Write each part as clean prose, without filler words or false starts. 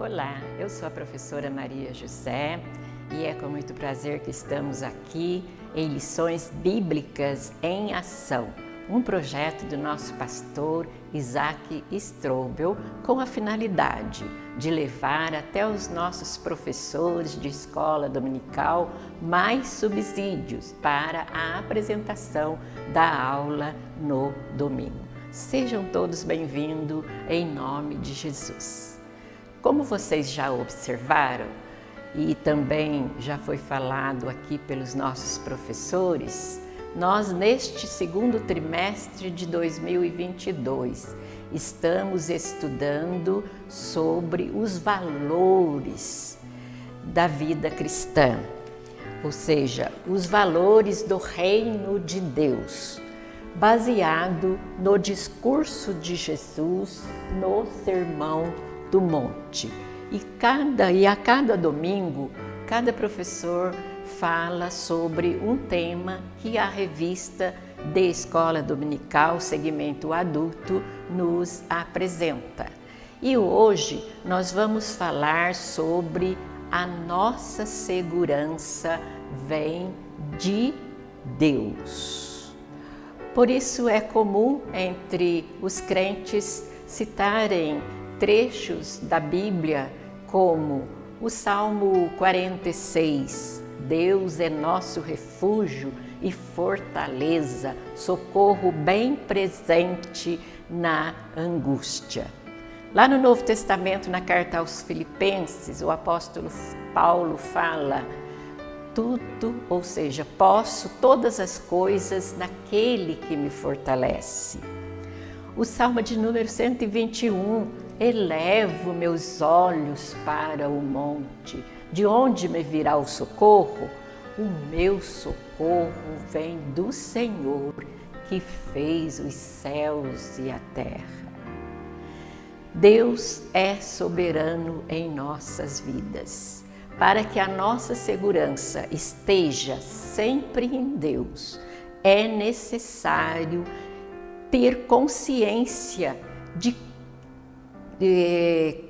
Olá, eu sou a professora Maria José e é com muito prazer que estamos aqui em Lições Bíblicas em Ação, um projeto do nosso pastor Isaac Strobel com a finalidade de levar até os nossos professores de escola dominical mais subsídios para a apresentação da aula no domingo. Sejam todos bem-vindos em nome de Jesus. Como vocês já observaram e também já foi falado aqui pelos nossos professores, nós neste segundo trimestre de 2022 estamos estudando sobre os valores da vida cristã, ou seja, os valores do reino de Deus, baseado no discurso de Jesus no Sermão do Monte. E a cada domingo, cada professor fala sobre um tema que a revista de Escola Dominical, segmento adulto, nos apresenta. E hoje nós vamos falar sobre a nossa segurança vem de Deus. Por isso é comum entre os crentes citarem trechos da Bíblia como o Salmo 46, Deus é nosso refúgio e fortaleza, socorro bem presente na angústia. Lá no Novo Testamento, na carta aos Filipenses, o apóstolo Paulo fala tudo, ou seja, posso todas as coisas naquele que me fortalece. O Salmo de número 121, elevo meus olhos para o monte, de onde me virá o socorro? O meu socorro vem do Senhor, que fez os céus e a terra. Deus é soberano em nossas vidas. Para que a nossa segurança esteja sempre em Deus, é necessário ter consciência de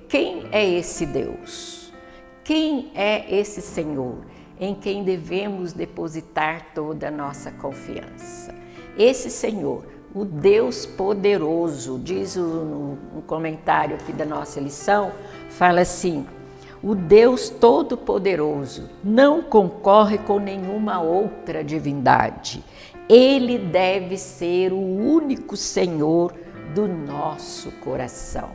quem é esse Deus, quem é esse Senhor, em quem devemos depositar toda a nossa confiança. Esse Senhor, o Deus poderoso, diz no comentário aqui da nossa lição, fala assim: o Deus todo-poderoso não concorre com nenhuma outra divindade. Ele deve ser o único Senhor do nosso coração.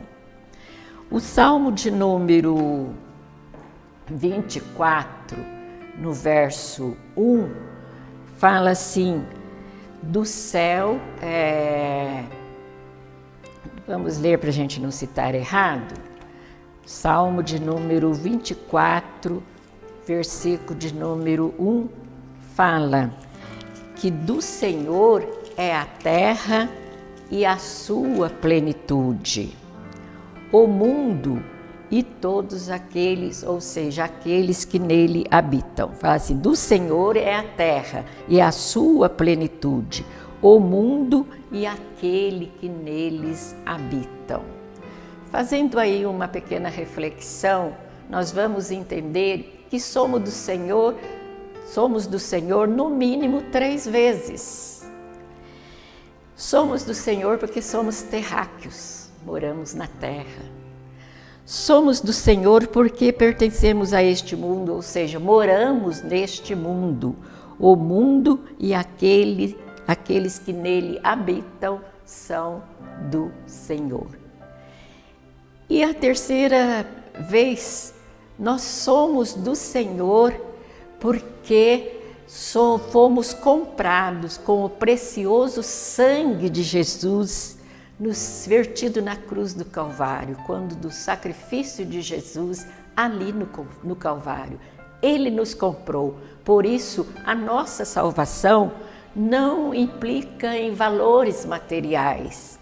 O Salmo de número 24, no verso 1, fala assim: do céu, vamos ler para a gente não citar errado, Salmo de número 24, versículo de número 1, fala que do Senhor é a terra e a sua plenitude, o mundo e todos aqueles, ou seja, aqueles que nele habitam. Fala assim, do Senhor é a terra e a sua plenitude, o mundo e aquele que neles habitam. Fazendo aí uma pequena reflexão, nós vamos entender que somos do Senhor no mínimo 3 vezes. Somos do Senhor porque somos terráqueos, moramos na terra. Somos do Senhor porque pertencemos a este mundo, ou seja, moramos neste mundo. O mundo e aqueles que nele habitam são do Senhor. E a terceira vez, nós somos do Senhor porque fomos comprados com o precioso sangue de Jesus nos vertido na cruz do Calvário, quando do sacrifício de Jesus ali no Calvário. Ele nos comprou, por isso a nossa salvação não implica em valores materiais,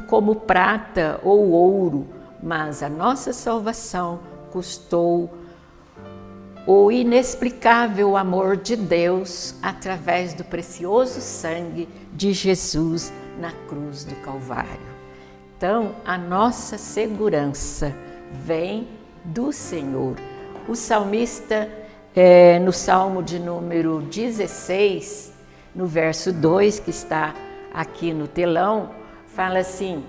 como prata ou ouro, mas a nossa salvação custou o inexplicável amor de Deus através do precioso sangue de Jesus na cruz do Calvário. Então, a nossa segurança vem do Senhor. O salmista, no Salmo de número 16, no verso 2, que está aqui no telão, fala assim: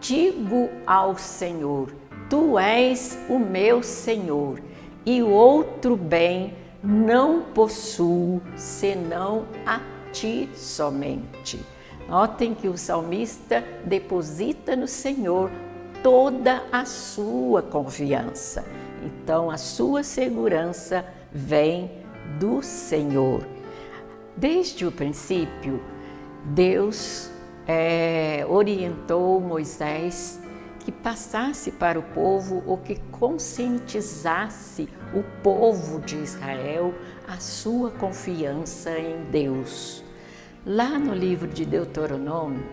digo ao Senhor, tu és o meu Senhor, e outro bem não possuo, senão a ti somente. Notem que o salmista deposita no Senhor toda a sua confiança. Então, a sua segurança vem do Senhor. Desde o princípio, Deus orientou Moisés que passasse para o povo ou que conscientizasse o povo de Israel a sua confiança em Deus. Lá no livro de Deuteronômio,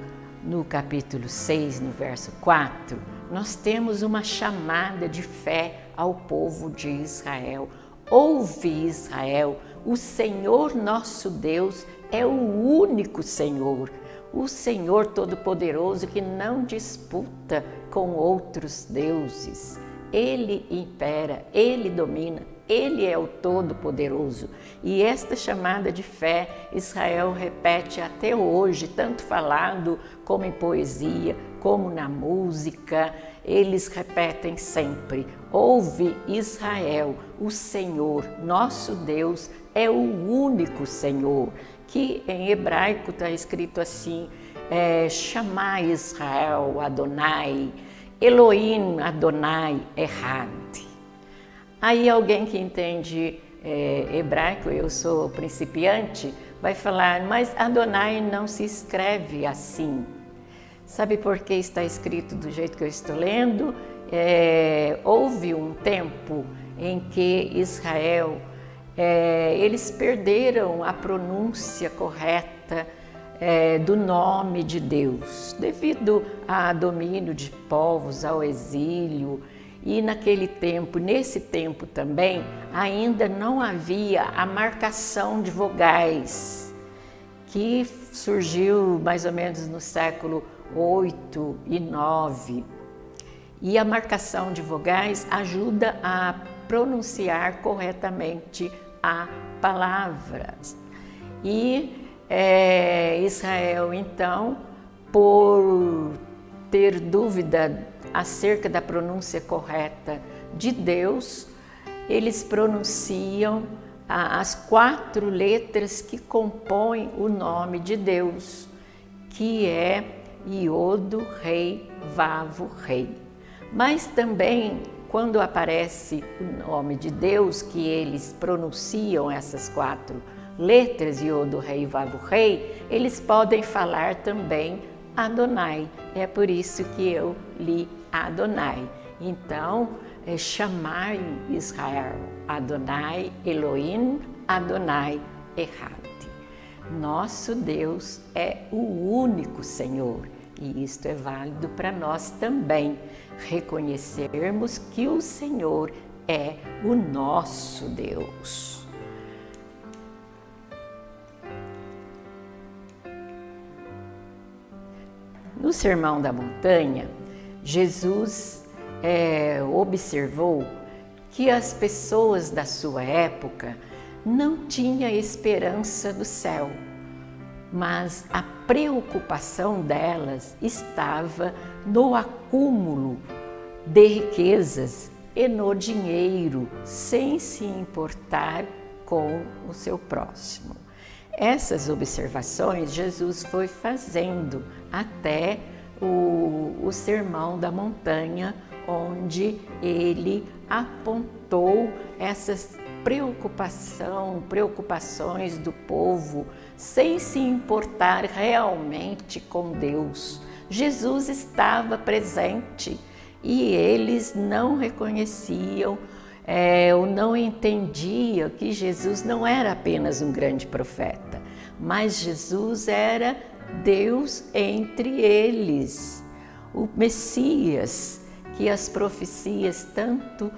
no capítulo 6, no verso 4, nós temos uma chamada de fé ao povo de Israel. Ouve, Israel, o Senhor nosso Deus é o único Senhor, o Senhor Todo-Poderoso que não disputa com outros deuses. Ele impera, Ele domina, Ele é o Todo-Poderoso. E esta chamada de fé, Israel repete até hoje, tanto falado como em poesia, como na música. Eles repetem sempre: ouve, Israel, o Senhor, nosso Deus, é o único Senhor. Que em hebraico está escrito assim: Chamai Israel, Adonai, Elohim, Adonai, Echad. Aí alguém que entende hebraico, eu sou principiante, vai falar: mas Adonai não se escreve assim. Sabe por que está escrito do jeito que eu estou lendo? Houve um tempo em que Israel, eles perderam a pronúncia correta do nome de Deus, devido a domínio de povos, ao exílio. E naquele tempo, nesse tempo também, ainda não havia a marcação de vogais, que surgiu mais ou menos no século 8 e 9. E a marcação de vogais ajuda a pronunciar corretamente a palavra. E Israel, então, por ter dúvida acerca da pronúncia correta de Deus, eles pronunciam as 4 letras que compõem o nome de Deus, que é Iodo, Rei, Vavo, Rei. Mas também, quando aparece o nome de Deus, que eles pronunciam essas 4 letras, Iodo, Rei, Vavo, Rei, eles podem falar também Adonai. É por isso que eu li Adonai. Então, chamai Israel, Adonai, Elohim, Adonai, Echad. Nosso Deus é o único Senhor, e isto é válido para nós também, reconhecermos que o Senhor é o nosso Deus. No Sermão da Montanha, Jesus observou que as pessoas da sua época não tinham esperança do céu, mas a preocupação delas estava no acúmulo de riquezas e no dinheiro, sem se importar com o seu próximo. Essas observações Jesus foi fazendo até o Sermão da Montanha, onde ele apontou essas preocupações do povo, sem se importar realmente com Deus. Jesus estava presente e eles não reconheciam ou não entendiam que Jesus não era apenas um grande profeta, mas Jesus era Deus entre eles, o Messias que as profecias tanto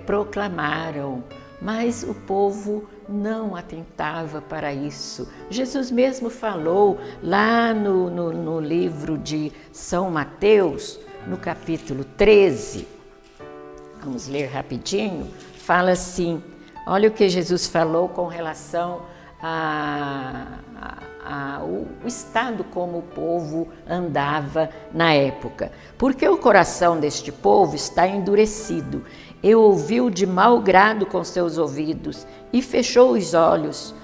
proclamaram, mas o povo não atentava para isso. Jesus mesmo falou lá no livro de São Mateus, no capítulo 13, vamos ler rapidinho, fala assim, olha o que Jesus falou com relação ao estado como o povo andava na época. Porque o coração deste povo está endurecido, e ouviu de mau grado com seus ouvidos, e fechou os olhos,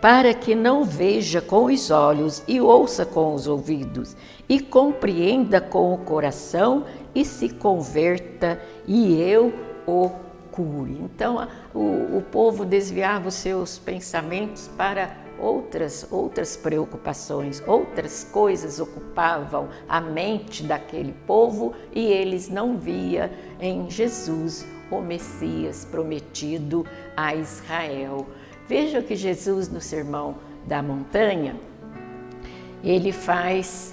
para que não veja com os olhos, e ouça com os ouvidos, e compreenda com o coração, e se converta, e eu o cure. Então, o povo desviava os seus pensamentos para outras preocupações, outras coisas ocupavam a mente daquele povo e eles não viam em Jesus o Messias prometido a Israel. Veja que Jesus, no Sermão da Montanha, ele faz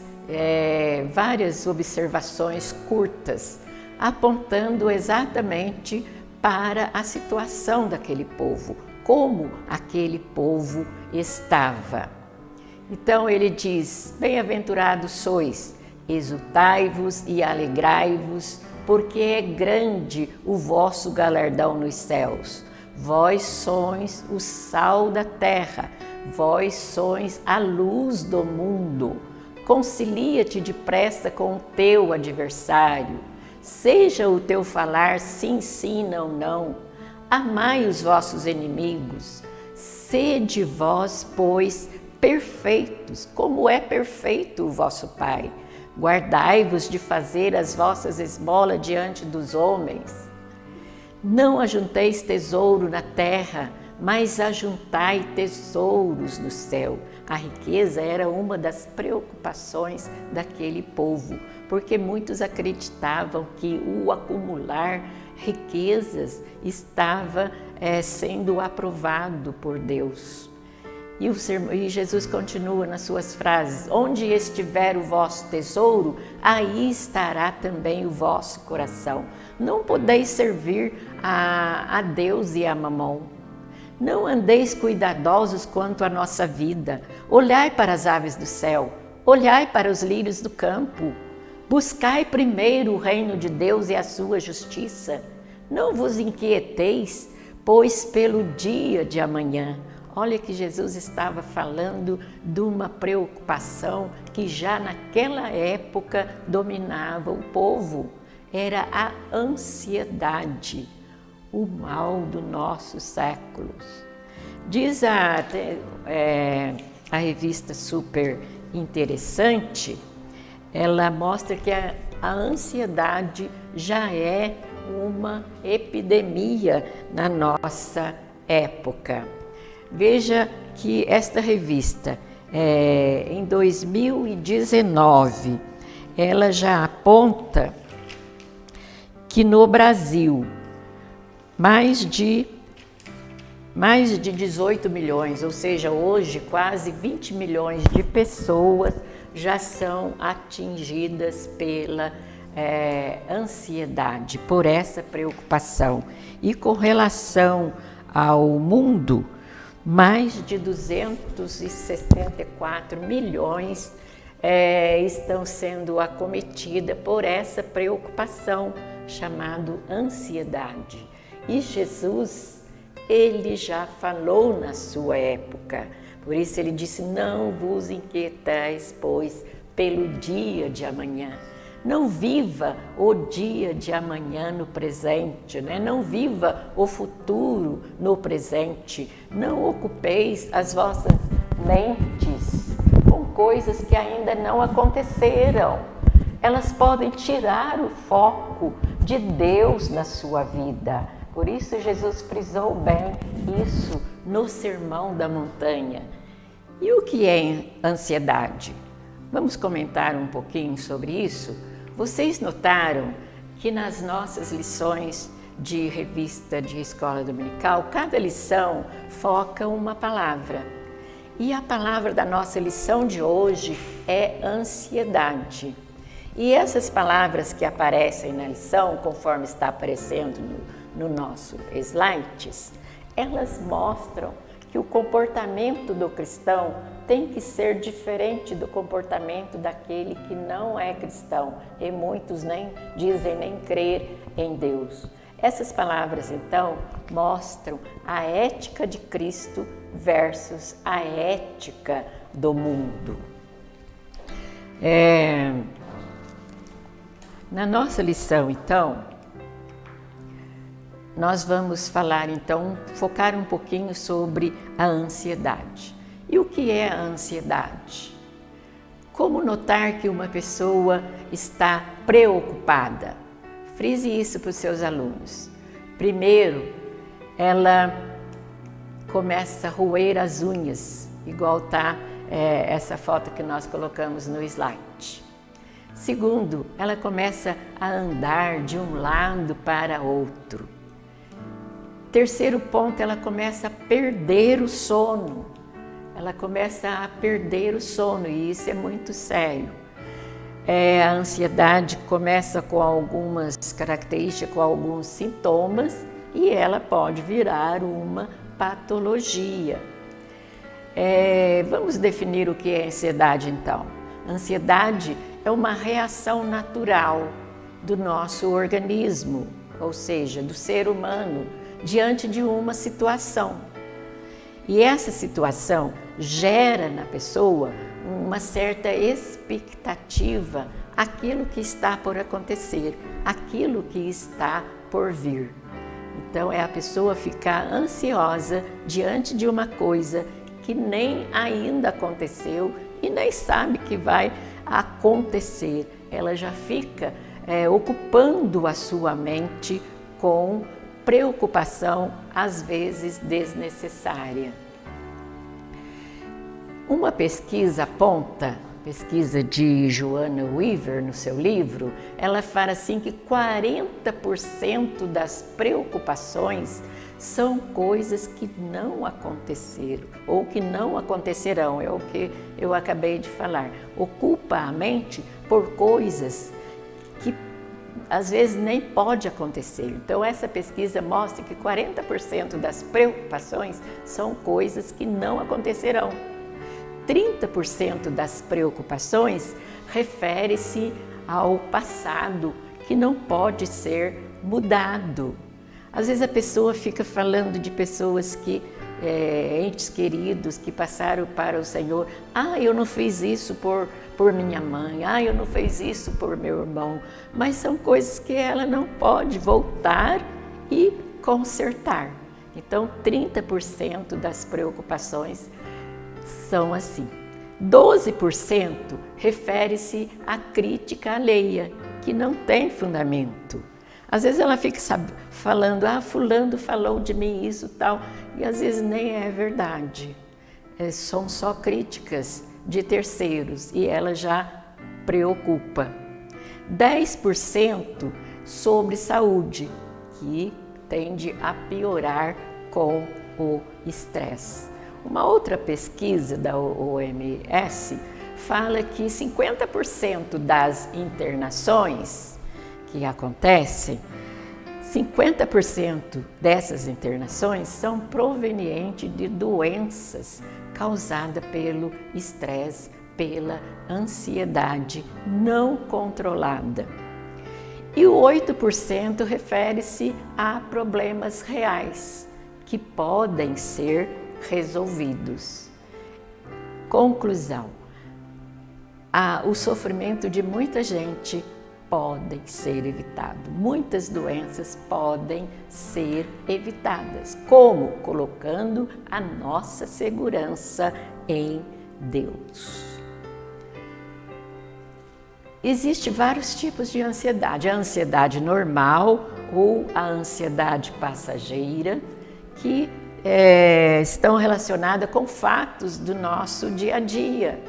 várias observações curtas, apontando exatamente para a situação daquele povo, como aquele povo estava. Então ele diz, bem-aventurados sois, exultai-vos e alegrai-vos, porque é grande o vosso galardão nos céus. Vós sois o sal da terra, vós sois a luz do mundo. Concilia-te depressa com o teu adversário. Seja o teu falar sim, sim, não, não. Amai os vossos inimigos. Sede vós, pois, perfeitos, como é perfeito o vosso Pai. Guardai-vos de fazer as vossas esmolas diante dos homens. Não ajunteis tesouro na terra, mas ajuntai tesouros no céu. A riqueza era uma das preocupações daquele povo, porque muitos acreditavam que o acumular riquezas estava sendo aprovado por Deus. E Jesus continua nas suas frases, onde estiver o vosso tesouro, aí estará também o vosso coração. Não podeis servir a Deus e a Mamon. Não andeis cuidadosos quanto à nossa vida. Olhai para as aves do céu, olhai para os lírios do campo. Buscai primeiro o reino de Deus e a sua justiça. Não vos inquieteis, pois pelo dia de amanhã. Olha que Jesus estava falando de uma preocupação que já naquela época dominava o povo. Era a ansiedade, o mal dos nossos séculos. Diz a revista Super Interessante, ela mostra que a ansiedade já é uma epidemia na nossa época. Veja que esta revista, em 2019, ela já aponta que no Brasil, mais de 18 milhões, ou seja, hoje quase 20 milhões de pessoas já são atingidas pela ansiedade, por essa preocupação. E com relação ao mundo, mais de 264 milhões estão sendo acometidas por essa preocupação chamada ansiedade. E Jesus, ele já falou na sua época, por isso ele disse, não vos inquietais, pois, pelo dia de amanhã. Não viva o dia de amanhã no presente, né? Não viva o futuro no presente. Não ocupeis as vossas mentes com coisas que ainda não aconteceram. Elas podem tirar o foco de Deus na sua vida. Por isso Jesus frisou bem isso no Sermão da Montanha. E o que é ansiedade? Vamos comentar um pouquinho sobre isso? Vocês notaram que nas nossas lições de revista de escola dominical, cada lição foca uma palavra. E a palavra da nossa lição de hoje é ansiedade. E essas palavras que aparecem na lição, conforme está aparecendo no nosso slides, elas mostram que o comportamento do cristão tem que ser diferente do comportamento daquele que não é cristão, e muitos nem dizem nem crer em Deus. Essas palavras, então, mostram a ética de Cristo versus a ética do mundo. Na nossa lição, então, nós vamos falar, então, focar um pouquinho sobre a ansiedade. E o que é a ansiedade? Como notar que uma pessoa está preocupada? Frise isso para os seus alunos. Primeiro, ela começa a roer as unhas, igual está essa foto que nós colocamos no slide. Segundo, ela começa a andar de um lado para outro. Terceiro ponto, ela começa a perder o sono. Ela começa a perder o sono e isso é muito sério. A ansiedade começa com algumas características, com alguns sintomas e ela pode virar uma patologia. Vamos definir o que é ansiedade então. Ansiedade é uma reação natural do nosso organismo, ou seja, do ser humano, diante de uma situação. E essa situação gera na pessoa uma certa expectativa, aquilo que está por acontecer, aquilo que está por vir. Então é a pessoa ficar ansiosa diante de uma coisa que nem ainda aconteceu e nem sabe que vai acontecer. Ela já fica ocupando a sua mente com preocupação, às vezes desnecessária. Uma pesquisa aponta, pesquisa de Joanna Weaver no seu livro, ela fala assim que 40% das preocupações são coisas que não aconteceram ou que não acontecerão, é o que eu acabei de falar. Ocupa a mente por coisas que às vezes nem pode acontecer. Então essa pesquisa mostra que 40% das preocupações são coisas que não acontecerão. 30% das preocupações refere-se ao passado, que não pode ser mudado. Às vezes a pessoa fica falando de pessoas que, entes queridos que passaram para o Senhor. Eu não fiz isso por minha mãe, eu não fiz isso por meu irmão. Mas são coisas que ela não pode voltar e consertar. Então 30% das preocupações são assim. 12% refere-se à crítica alheia, que não tem fundamento. Às vezes ela fica falando, fulano falou de mim isso tal, e às vezes nem é verdade. São só críticas de terceiros e ela já preocupa. 10% sobre saúde, que tende a piorar com o estresse. Uma outra pesquisa da OMS fala que 50% das internações que acontecem, 50% dessas internações são provenientes de doenças causadas pelo estresse, pela ansiedade não controlada. E o 8% refere-se a problemas reais que podem ser resolvidos. Conclusão: o sofrimento de muita gente pode ser evitado. Muitas doenças podem ser evitadas. Como? Colocando a nossa segurança em Deus. Existem vários tipos de ansiedade. A ansiedade normal ou a ansiedade passageira, que estão relacionadas com fatos do nosso dia a dia.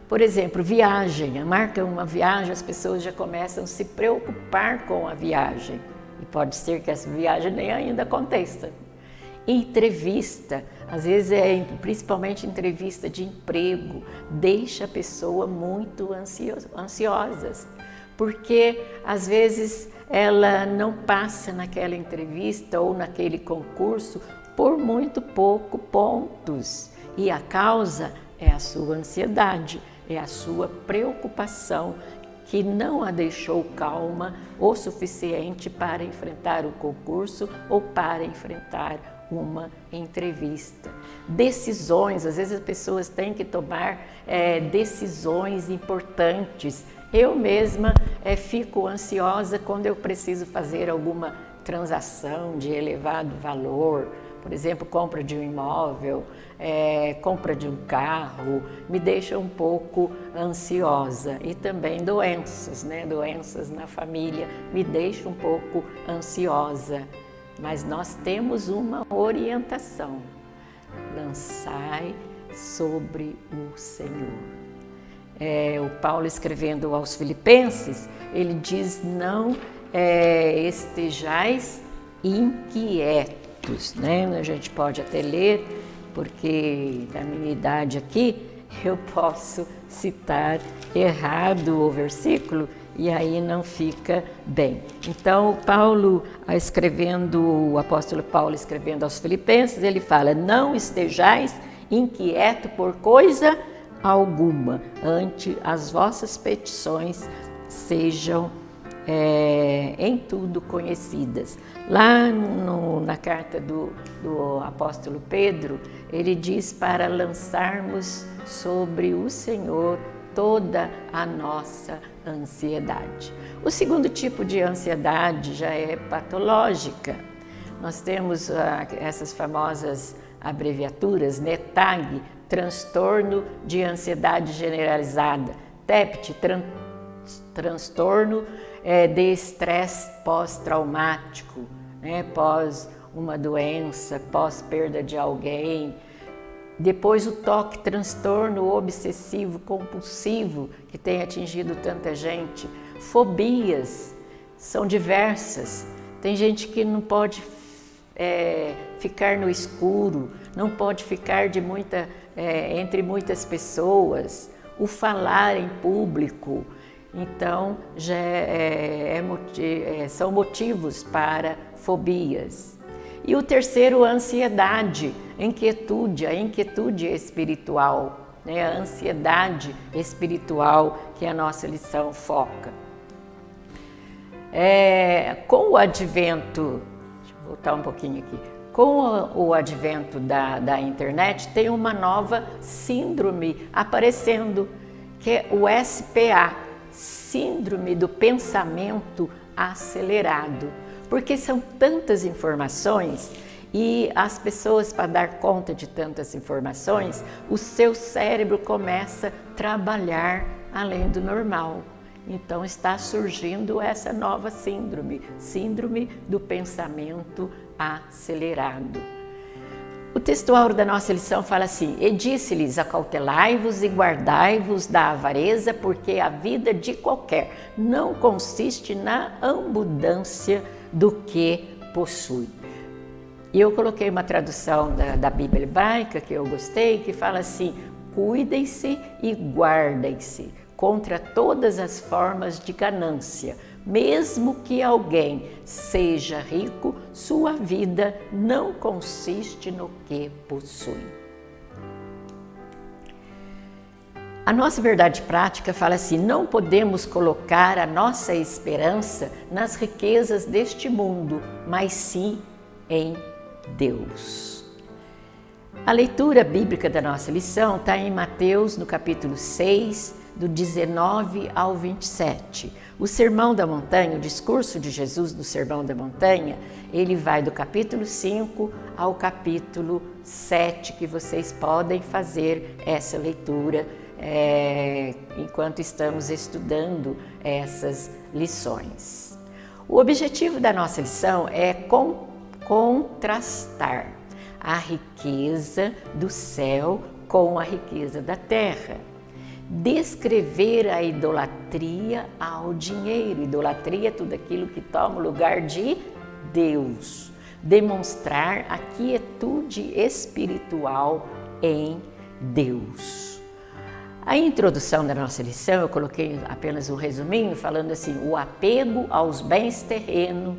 Por exemplo, viagem. Marca uma viagem, as pessoas já começam a se preocupar com a viagem. E pode ser que essa viagem nem ainda aconteça. Entrevista, às vezes principalmente entrevista de emprego, deixa a pessoa muito ansiosa, porque às vezes ela não passa naquela entrevista ou naquele concurso por muito pouco pontos. E a causa é a sua ansiedade, é a sua preocupação que não a deixou calma o suficiente para enfrentar o concurso ou para enfrentar uma entrevista. Decisões, às vezes as pessoas têm que tomar decisões importantes. Eu mesma fico ansiosa quando eu preciso fazer alguma transação de elevado valor, por exemplo, compra de um imóvel, compra de um carro, me deixa um pouco ansiosa. E também doenças, doenças na família me deixam um pouco ansiosa. Mas nós temos uma orientação: lançai sobre o Senhor. O Paulo, escrevendo aos Filipenses, ele diz: não estejais inquietos, A gente pode até ler, porque na minha idade aqui eu posso citar errado o versículo e aí não fica bem. Então, o apóstolo Paulo escrevendo aos Filipenses, ele fala: não estejais inquietos por coisa alguma, ante as vossas petições sejam em tudo conhecidas. Lá na carta do apóstolo Pedro, ele diz para lançarmos sobre o Senhor toda a nossa ansiedade. O segundo tipo de ansiedade já é patológica. Nós temos essas famosas abreviaturas, TAG, transtorno de ansiedade generalizada, TEPT, transtorno de estresse pós-traumático, pós uma doença, pós perda de alguém. Depois o TOC, transtorno obsessivo compulsivo, que tem atingido tanta gente. Fobias são diversas. Tem gente que não pode ficar no escuro, não pode ficar entre muitas pessoas. O falar em público, então já são motivos para fobias. E o terceiro, a ansiedade, a inquietude espiritual, a ansiedade espiritual que a nossa lição foca. Com o advento, deixa eu voltar um pouquinho aqui, com o advento da internet, tem uma nova síndrome aparecendo, que é o SPA, Síndrome do Pensamento Acelerado. Porque são tantas informações e as pessoas, para dar conta de tantas informações, o seu cérebro começa a trabalhar além do normal. Então está surgindo essa nova síndrome do pensamento acelerado. O textual da nossa lição fala assim: e disse-lhes, acautelai-vos e guardai-vos da avareza, porque a vida de qualquer não consiste na abundância do que possui. E eu coloquei uma tradução da Bíblia Hebraica que eu gostei, que fala assim: cuidem-se e guardem-se contra todas as formas de ganância. Mesmo que alguém seja rico, sua vida não consiste no que possui. A nossa verdade prática fala assim: não podemos colocar a nossa esperança nas riquezas deste mundo, mas sim em Deus. A leitura bíblica da nossa lição está em Mateus, no capítulo 6, do 19 ao 27. O Sermão da Montanha, o discurso de Jesus do Sermão da Montanha, ele vai do capítulo 5 ao capítulo 7, que vocês podem fazer essa leitura enquanto estamos estudando essas lições. O objetivo da nossa lição é contrastar a riqueza do céu com a riqueza da terra. Descrever a idolatria ao dinheiro. Idolatria é tudo aquilo que toma o lugar de Deus. Demonstrar a quietude espiritual em Deus. A introdução da nossa lição, eu coloquei apenas um resuminho, falando assim: o apego aos bens terrenos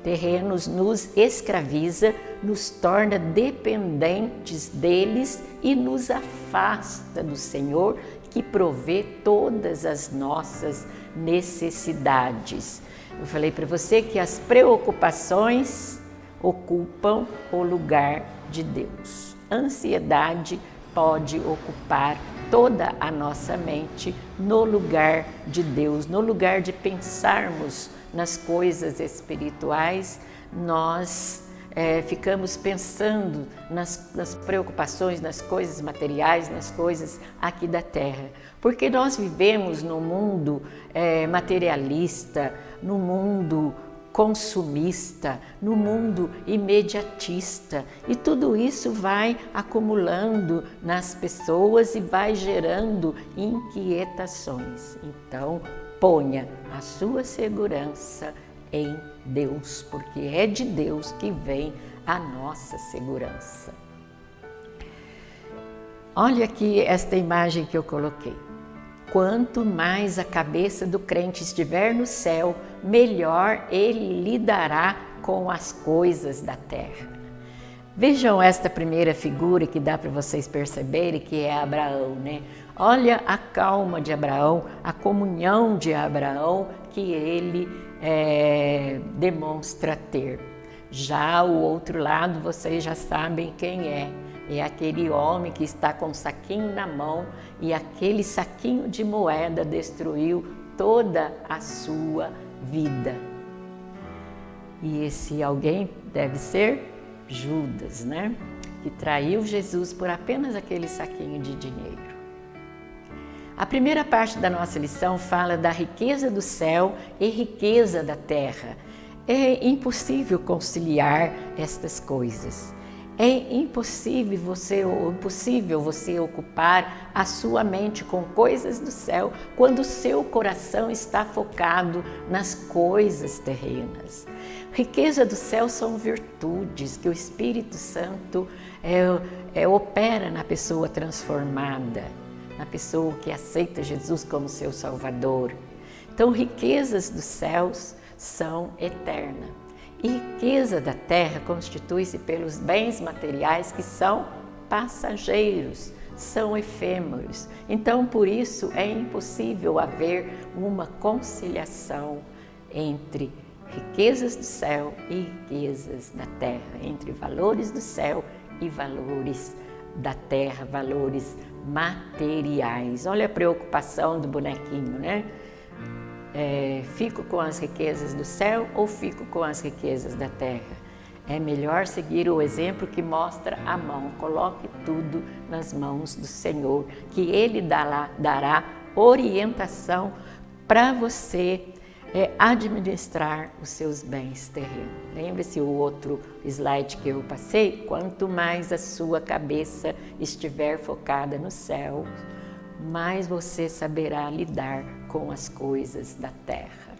terrenos nos escraviza, nos torna dependentes deles e nos afasta do Senhor, que provê todas as nossas necessidades. Eu falei para você que as preocupações ocupam o lugar de Deus. A ansiedade pode ocupar toda a nossa mente no lugar de Deus, no lugar de pensarmos nas coisas espirituais, nós ficamos pensando nas preocupações, nas coisas materiais, nas coisas aqui da terra. Porque nós vivemos num mundo materialista, num mundo consumista, no mundo imediatista, e tudo isso vai acumulando nas pessoas e vai gerando inquietações. Então, ponha a sua segurança em Deus, porque é de Deus que vem a nossa segurança. Olha aqui esta imagem que eu coloquei. Quanto mais a cabeça do crente estiver no céu, melhor ele lidará com as coisas da terra. Vejam esta primeira figura que dá para vocês perceberem, que é Abraão, né? Olha a calma de Abraão, a comunhão de Abraão que ele demonstra ter. Já o outro lado, vocês já sabem quem é. É aquele homem que está com um saquinho na mão e aquele saquinho de moeda destruiu toda a sua vida. E esse alguém deve ser Judas, né? Que traiu Jesus por apenas aquele saquinho de dinheiro. A primeira parte da nossa lição fala da riqueza do céu e riqueza da terra. É impossível conciliar estas coisas. É impossível você ocupar a sua mente com coisas do céu quando o seu coração está focado nas coisas terrenas. Riqueza do céu são virtudes que o Espírito Santo opera na pessoa transformada, na pessoa que aceita Jesus como seu Salvador. Então, riquezas dos céus são eternas. E riqueza da terra constitui-se pelos bens materiais que são passageiros, são efêmeros. Então, por isso, é impossível haver uma conciliação entre riquezas do céu e riquezas da terra, entre valores do céu e valores da terra, valores materiais. Olha a preocupação do bonequinho, né? Fico com as riquezas do céu ou fico com as riquezas da terra? É melhor seguir o exemplo que mostra a mão. Coloque tudo nas mãos do Senhor, que Ele dará orientação para você administrar os seus bens terrenos. Lembre-se o outro slide que eu passei? Quanto mais a sua cabeça estiver focada no céu, mais você saberá lidar com as coisas da terra.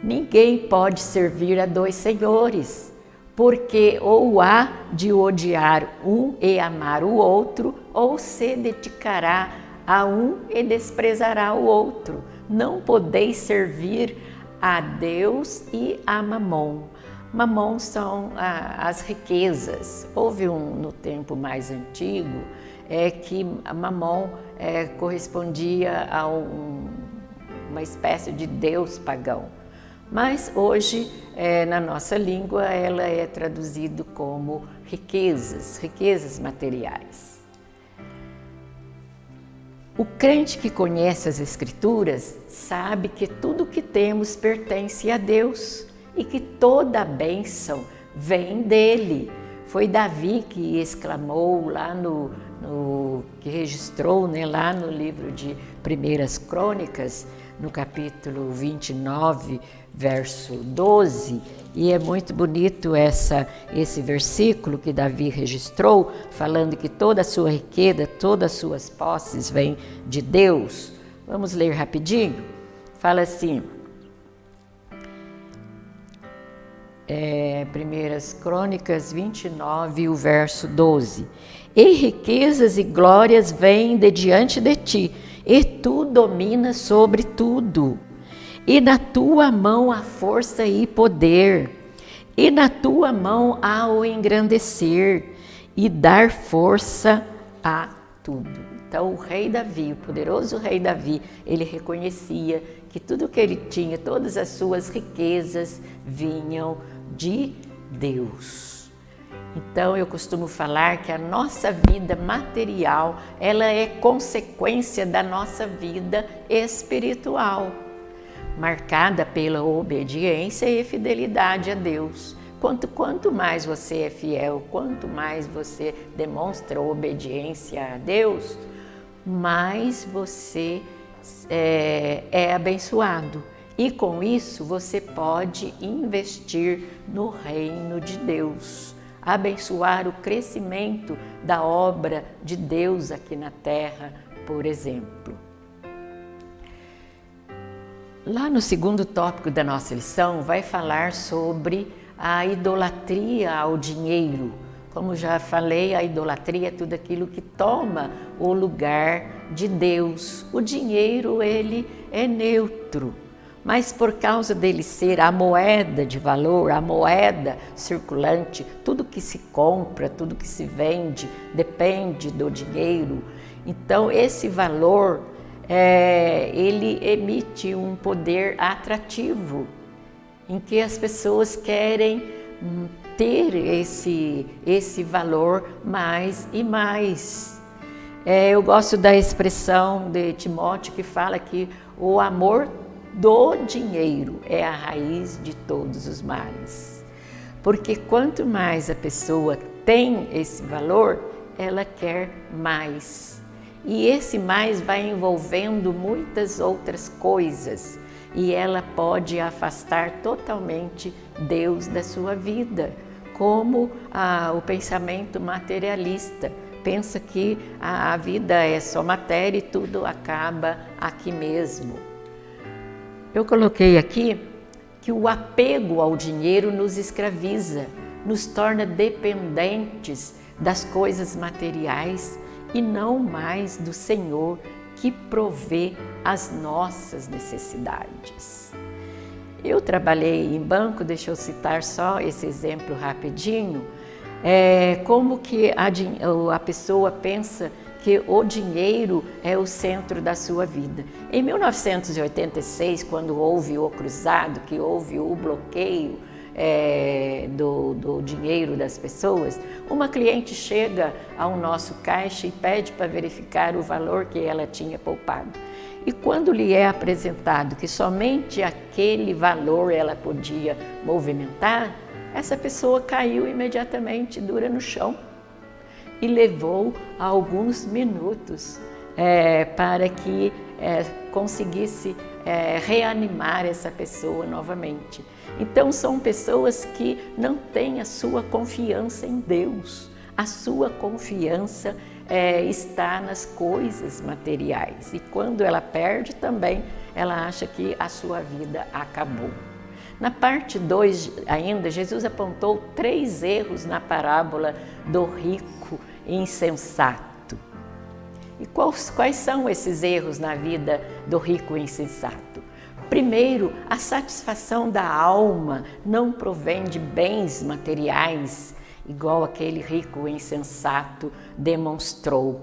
Ninguém pode servir a dois senhores, porque ou há de odiar um e amar o outro, ou se dedicará a um e desprezará o outro. Não podeis servir a Deus e a Mamon. Mamon são as riquezas. Houve no tempo mais antigo que a Mamon correspondia a uma espécie de deus pagão. Mas hoje, na nossa língua, ela é traduzido como riquezas materiais. O crente que conhece as Escrituras sabe que tudo o que temos pertence a Deus e que toda a bênção vem dele. Foi Davi que exclamou lá que registrou, né, lá no livro de 1 Crônicas, no capítulo 29, verso 12, e é muito bonito esse versículo que Davi registrou, falando que toda a sua riqueza, todas as suas posses vêm de Deus. Vamos ler rapidinho? Fala assim, 1 Crônicas 29, o verso 12. E riquezas e glórias vêm de diante de ti, e tu dominas sobre tudo. e na tua mão há força e poder, e na tua mão há o engrandecer e dar força a tudo. Então o rei Davi, o poderoso rei Davi, ele reconhecia que tudo que ele tinha, todas as suas riquezas vinham de Deus. Então eu costumo falar que a nossa vida material, ela é consequência da nossa vida espiritual, marcada pela obediência e fidelidade a Deus. Quanto mais você é fiel, quanto mais você demonstra obediência a Deus, mais você é abençoado. E com isso você pode investir no reino de Deus, abençoar o crescimento da obra de Deus aqui na terra, por exemplo. Lá no segundo tópico da nossa lição vai falar sobre a idolatria ao dinheiro. Como já falei, a idolatria é tudo aquilo que toma o lugar de Deus. O dinheiro, ele é neutro, mas por causa dele ser a moeda de valor, a moeda circulante, tudo que se compra, tudo que se vende, depende do dinheiro. Então, esse valor, ele emite um poder atrativo, em que as pessoas querem ter esse valor mais e mais. Eu gosto da expressão de Timóteo que fala que o amor do dinheiro é a raiz de todos os males. Porque quanto mais a pessoa tem esse valor, ela quer mais. E esse mais vai envolvendo muitas outras coisas. E ela pode afastar totalmente Deus da sua vida, como o pensamento materialista. Pensa que a vida é só matéria e tudo acaba aqui mesmo. Eu coloquei aqui que o apego ao dinheiro nos escraviza, nos torna dependentes das coisas materiais e não mais do Senhor, que provê as nossas necessidades. Eu trabalhei em banco, deixa eu citar só esse exemplo rapidinho, como que a pessoa pensa que o dinheiro é o centro da sua vida. Em 1986, quando houve o cruzado, que houve o bloqueio do dinheiro das pessoas, uma cliente chega ao nosso caixa e pede para verificar o valor que ela tinha poupado. E quando lhe é apresentado que somente aquele valor ela podia movimentar, essa pessoa caiu imediatamente dura no chão e levou alguns minutos para que conseguisse reanimar essa pessoa novamente. Então são pessoas que não têm a sua confiança em Deus, a sua confiança está nas coisas materiais, e quando ela perde também, ela acha que a sua vida acabou. Na parte 2 ainda, Jesus apontou 3 erros na parábola do rico insensato. E quais são esses erros na vida do rico insensato? Primeiro, a satisfação da alma não provém de bens materiais, igual aquele rico insensato demonstrou.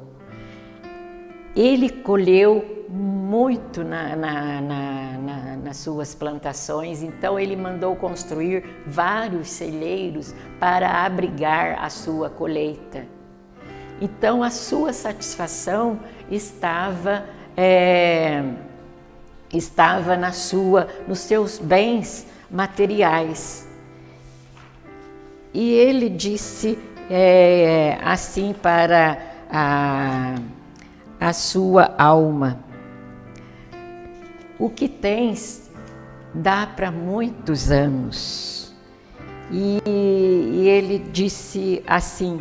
Ele colheu muito nas suas plantações, então ele mandou construir vários celeiros para abrigar a sua colheita. Então a sua satisfação estava nos seus bens materiais. E ele disse assim para a sua alma: o que tens dá para muitos anos. E ele disse assim: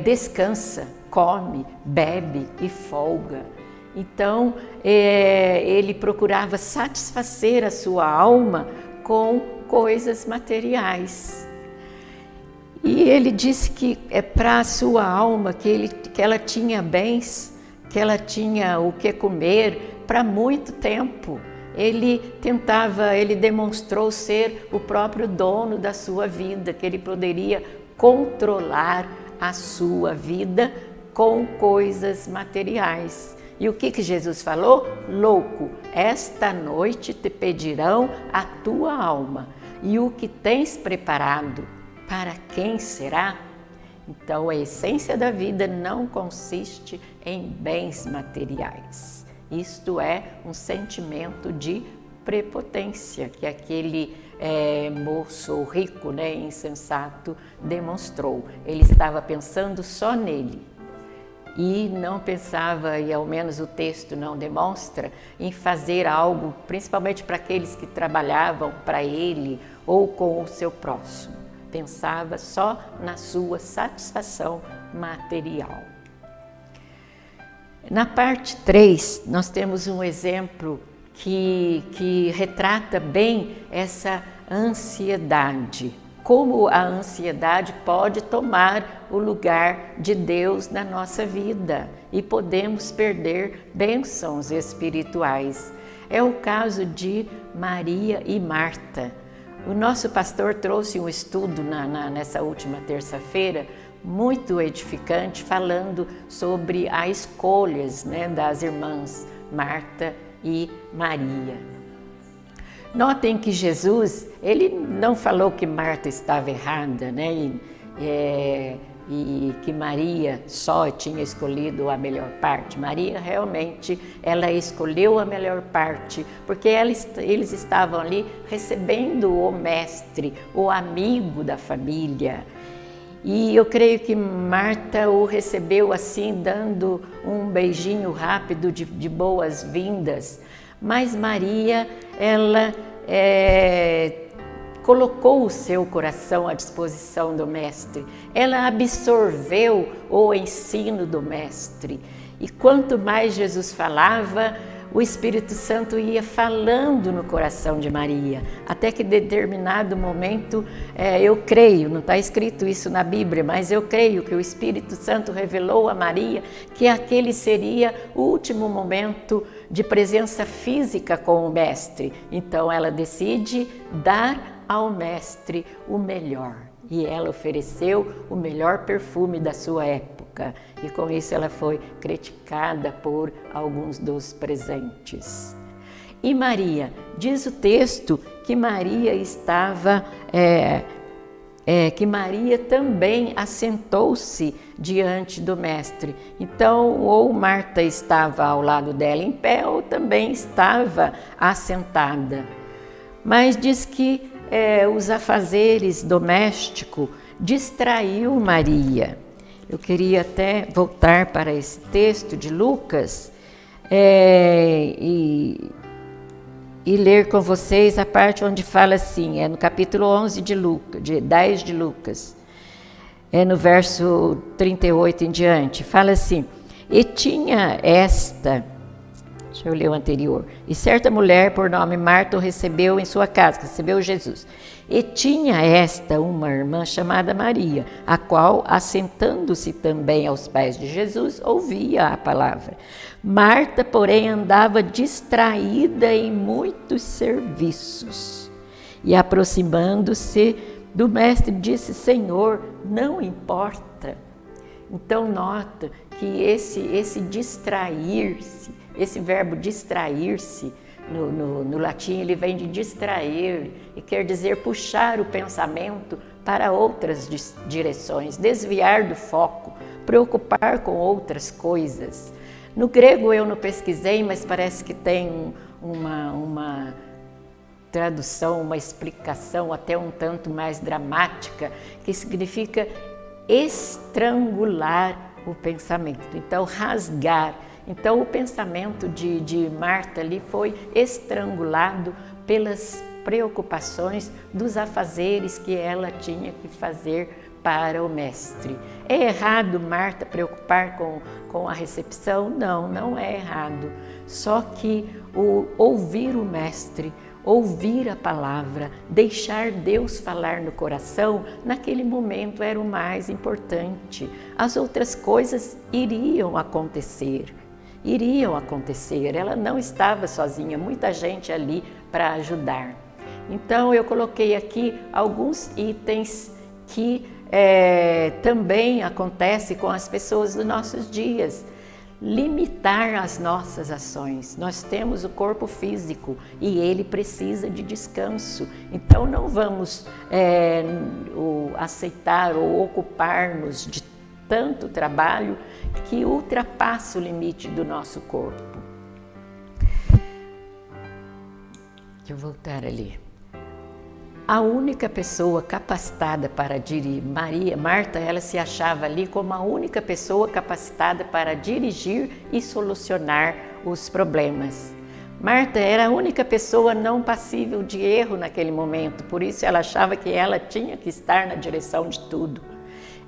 descansa, come, bebe e folga. Então ele procurava satisfazer a sua alma com coisas materiais. E ele disse que para a sua alma que ela tinha bens, que ela tinha o que comer para muito tempo. ele demonstrou ser o próprio dono da sua vida, que ele poderia controlar a sua vida com coisas materiais. E o que Jesus falou? Louco, esta noite te pedirão a tua alma, e o que tens preparado, para quem será? Então, a essência da vida não consiste em bens materiais. Isto é um sentimento de prepotência que aquele moço rico, insensato, demonstrou. Ele estava pensando só nele e não pensava, e ao menos o texto não demonstra, em fazer algo, principalmente para aqueles que trabalhavam para ele ou com o seu próximo. Pensava só na sua satisfação material. Na parte 3, nós temos um exemplo que retrata bem essa ansiedade. Como a ansiedade pode tomar o lugar de Deus na nossa vida e podemos perder bênçãos espirituais. É o caso de Maria e Marta. O nosso pastor trouxe um estudo nessa última terça-feira, muito edificante, falando sobre as escolhas das irmãs Marta e Maria. Notem que Jesus, ele não falou que Marta estava errada, e que Maria só tinha escolhido a melhor parte. Maria realmente, ela escolheu a melhor parte, porque eles estavam ali recebendo o mestre, o amigo da família. E eu creio que Marta o recebeu assim, dando um beijinho rápido de boas-vindas. Mas Maria, ela colocou o seu coração à disposição do mestre. Ela absorveu o ensino do mestre. E quanto mais Jesus falava, o Espírito Santo ia falando no coração de Maria, até que em determinado momento, eu creio, não está escrito isso na Bíblia, mas eu creio que o Espírito Santo revelou a Maria que aquele seria o último momento de presença física com o Mestre. Então ela decide dar ao Mestre o melhor. E ela ofereceu o melhor perfume da sua época. E com isso ela foi criticada por alguns dos presentes. E Maria, diz o texto que Maria estava, que Maria também assentou-se diante do Mestre. Então, ou Marta estava ao lado dela em pé, ou também estava assentada. Mas diz que os afazeres domésticos distraiu Maria. Eu queria até voltar para esse texto de Lucas e ler com vocês a parte onde fala assim, no capítulo 11 de Lucas, 10 de Lucas, no verso 38 em diante, fala assim: e tinha esta... Deixa eu ler o anterior. E certa mulher, por nome Marta, o recebeu em sua casa, recebeu Jesus. E tinha esta uma irmã chamada Maria, a qual, assentando-se também aos pés de Jesus, ouvia a palavra. Marta, porém, andava distraída em muitos serviços. E aproximando-se do mestre, disse: Senhor, não importa. Então, nota que esse distrair-se, esse verbo distrair-se, no latim ele vem de distrair e quer dizer puxar o pensamento para outras direções, desviar do foco, preocupar com outras coisas. No grego eu não pesquisei, mas parece que tem uma tradução, uma explicação até um tanto mais dramática, que significa estrangular o pensamento, então rasgar. Então o pensamento de Marta ali foi estrangulado pelas preocupações dos afazeres que ela tinha que fazer para o mestre. É errado Marta preocupar com a recepção? Não, não é errado. Só que ouvir o mestre, ouvir a palavra, deixar Deus falar no coração, naquele momento era o mais importante. As outras coisas iriam acontecer. iriam acontecer. Ela não estava sozinha, muita gente ali para ajudar. Então eu coloquei aqui alguns itens que também acontece com as pessoas dos nossos dias. Limitar as nossas ações. Nós temos o corpo físico e ele precisa de descanso. Então não vamos aceitar ou ocupar-nos de tanto trabalho que ultrapassa o limite do nosso corpo. Deixa eu voltar ali. A única pessoa capacitada para dirigir, Marta, ela se achava ali como a única pessoa capacitada para dirigir e solucionar os problemas. Marta era a única pessoa não passível de erro naquele momento, por isso ela achava que ela tinha que estar na direção de tudo.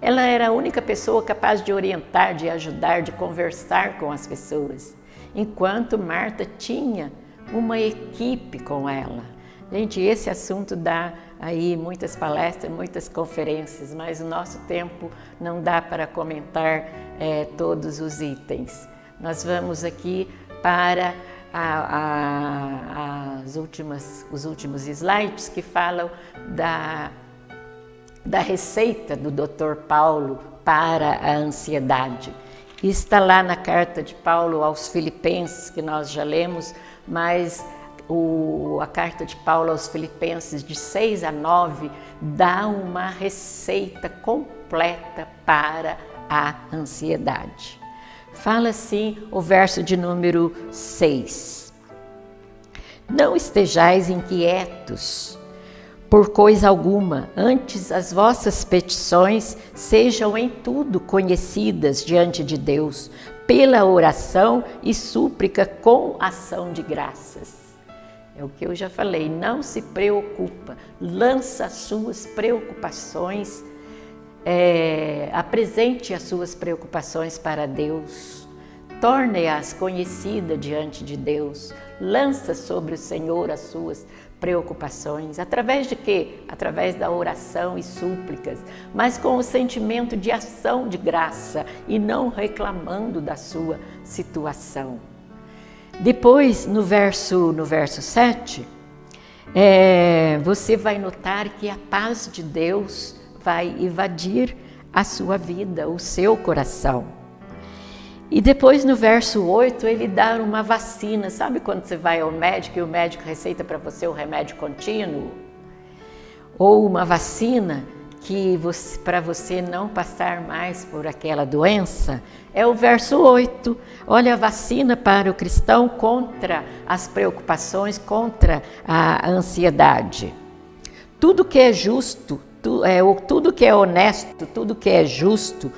Ela era a única pessoa capaz de orientar, de ajudar, de conversar com as pessoas, enquanto Marta tinha uma equipe com ela. Gente, esse assunto dá aí muitas palestras, muitas conferências, mas o nosso tempo não dá para comentar todos os itens. Nós vamos aqui para os últimos slides que falam da receita do Dr. Paulo para a ansiedade. Está lá na carta de Paulo aos Filipenses, que nós já lemos, mas a carta de Paulo aos Filipenses, de 6 a 9, dá uma receita completa para a ansiedade. Fala assim o verso de número 6. Não estejais inquietos por coisa alguma, antes as vossas petições sejam em tudo conhecidas diante de Deus, pela oração e súplica com ação de graças. É o que eu já falei, não se preocupa, lança as suas preocupações, apresente as suas preocupações para Deus, torne-as conhecidas diante de Deus, lança sobre o Senhor as suas preocupações, através de quê? Através da oração e súplicas, mas com o sentimento de ação de graça e não reclamando da sua situação. Depois, no verso 7, você vai notar que a paz de Deus vai invadir a sua vida, o seu coração. E depois, no verso 8, ele dá uma vacina. Sabe quando você vai ao médico e o médico receita para você o remédio contínuo? Ou uma vacina que para você não passar mais por aquela doença? É o verso 8. Olha, a vacina para o cristão contra as preocupações, contra a ansiedade. Tudo que é justo, tudo que é honesto, tudo que é justo,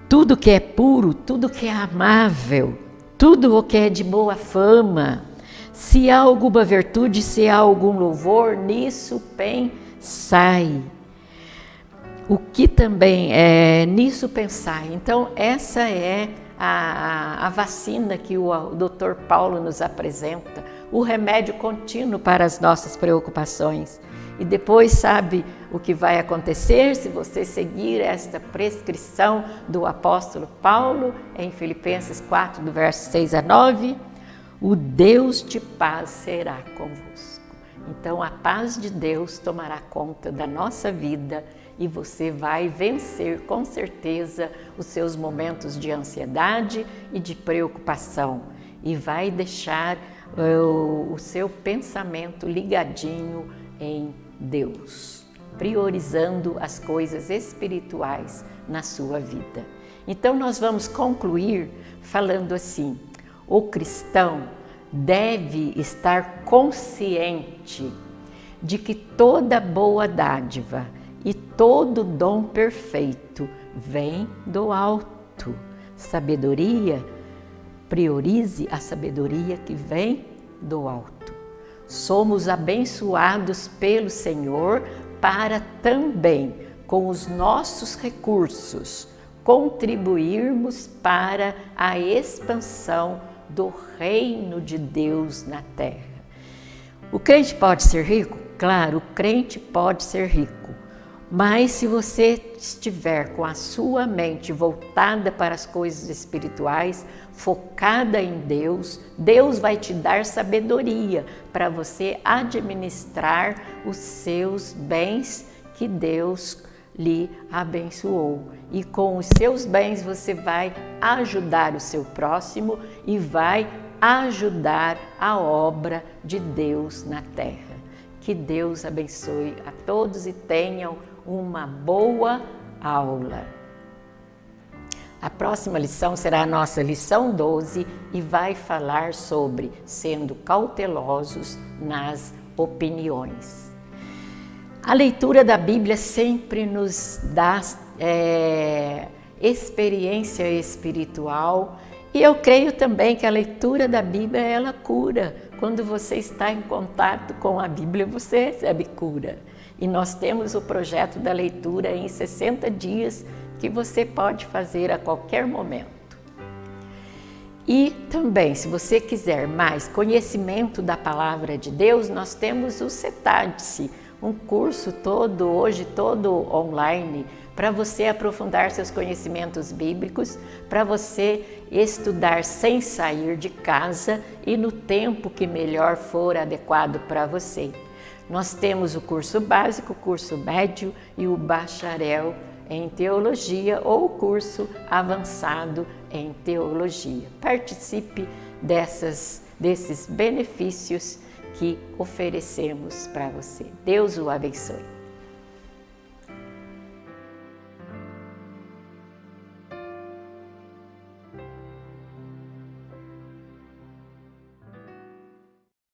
tudo que é puro, tudo que é amável, tudo o que é de boa fama, se há alguma virtude, se há algum louvor, nisso pensai. O que também é nisso pensar. Então, essa é a vacina que o Dr. Paulo nos apresenta, o remédio contínuo para as nossas preocupações. E depois, sabe o que vai acontecer se você seguir esta prescrição do apóstolo Paulo em Filipenses 4, do verso 6 a 9? O Deus de paz será convosco. Então, a paz de Deus tomará conta da nossa vida e você vai vencer com certeza os seus momentos de ansiedade e de preocupação e vai deixar o seu pensamento ligadinho em Deus, priorizando as coisas espirituais na sua vida. Então nós vamos concluir falando assim: o cristão deve estar consciente de que toda boa dádiva e todo dom perfeito vem do alto. Sabedoria, priorize a sabedoria que vem do alto. Somos abençoados pelo Senhor para também, com os nossos recursos, contribuirmos para a expansão do reino de Deus na terra. O crente pode ser rico? Claro, o crente pode ser rico. Mas se você estiver com a sua mente voltada para as coisas espirituais, focada em Deus, Deus vai te dar sabedoria para você administrar os seus bens que Deus lhe abençoou. E com os seus bens você vai ajudar o seu próximo e vai ajudar a obra de Deus na terra. Que Deus abençoe a todos e tenham uma boa aula. A próxima lição será a nossa lição 12 e vai falar sobre sendo cautelosos nas opiniões. A leitura da Bíblia sempre nos dá experiência espiritual e eu creio também que a leitura da Bíblia ela cura. Quando você está em contato com a Bíblia, você recebe cura. E nós temos o projeto da leitura em 60 dias que você pode fazer a qualquer momento. E também, se você quiser mais conhecimento da Palavra de Deus, nós temos o CETAD-se, um curso hoje todo online, para você aprofundar seus conhecimentos bíblicos, para você estudar sem sair de casa e no tempo que melhor for adequado para você. Nós temos o curso básico, o curso médio e o bacharel em teologia ou o curso avançado em teologia. Participe desses benefícios que oferecemos para você. Deus o abençoe.